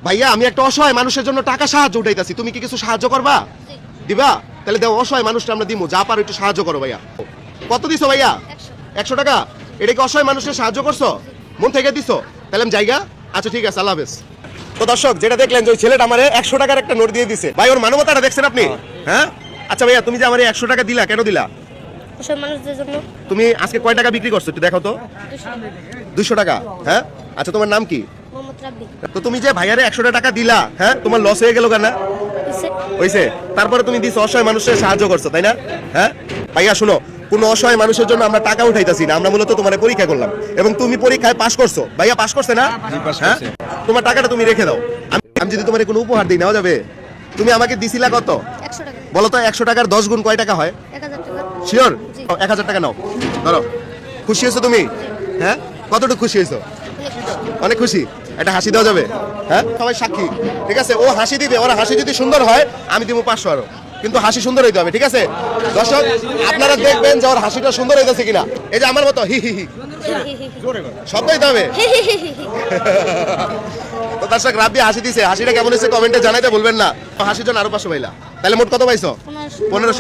ভাইয়া আমি একটা অসহায় মানুষের জন্য টাকা সাহায্য উঠাইতাছি, তুমি কি কিছু সাহায্য করবা? দিবা? তাহলে দাও, অসহায় মানুষটা আমরা দিমু, যা পারো একটু সাহায্য করো ভাইয়া। কত দিছো ভাইয়া? 100 টাকা। এটা কি অসহায় মানুষের সাহায্য করছো? মন থেকে দিছো? তাহলে আমি জায়গা। আচ্ছা ঠিক আছে, আল্লাহ হাফেজ। তো দর্শক যেটা দেখলেন যে ওই ছেলেটা আমারে 100 টাকার একটা নোট দিয়ে দিছে। ভাই ওর মানবতাটা দেখছেন আপনি? হ্যাঁ। আচ্ছা ভাইয়া তুমি যে আমারে 100 টাকা দিলা, কেন দিলা? সব মানুষদের জন্য। তুমি আজকে কয় টাকা বিক্রি করছো একটু দেখো তো। 200 টাকা। হ্যাঁ। আচ্ছা তোমার নাম কি? মোহাম্মদ রাব্বি। তো তুমি যে ভাইয়ারে 100 টাকা দিলা, হ্যাঁ, তোমার লস হয়ে গেল কেন? হইছে। তারপরে তুমি দিছো, অসহায় মানুষের সাহায্য করছো, তাই না? হ্যাঁ ভাইয়া শুনো, কোনো অসহায় মানুষের জন্য আমরা টাকা উঠাইতাছি না, আমরা মূলত তোমার পরীক্ষা করলাম এবং তুমি পরীক্ষায় পাশ করছো। ভাইয়া পাশ করছে না? হ্যাঁ। তোমার টাকাটা তুমি রেখে দাও। আমি যদি তোমার কোনো উপহার দিই, নেওয়া যাবে? তুমি আমাকে দিছিলা কত? 100 টাকা। বলো তো 100 টাকার 10 গুণ কয় টাকা হয়? 1000 টাকা। শিওর? 1000 টাকা নাও, ধরো। খুশি হয়েছো তুমি? হ্যাঁ। কতটুকু খুশি হয়েছো? অনেক খুশি। একটা হাসি দেওয়া যাবে? হ্যাঁ, সবাই সাক্ষী। ঠিক আছে, ও হাসি দিবে, ওর হাসি যদি সুন্দর হয় আমি দিব 500 আরো, কিন্তু হাসি সুন্দর হইতে হবে। ঠিক আছে দর্শক, আপনারা দেখবেন যে ওর হাসিটা সুন্দর হইতেছে কিনা। এই যে আমার মতো হি হি হি শব্দ হইতে হবে। তো দর্শক রাব্বি হাসি দিছে, হাসিটা কেমন হয়েছে কমেন্টে জানাইতে বলবেন না। হাসির জন্য আরো 500 পাইলা, তাহলে মোট কত পাইছো? 1500।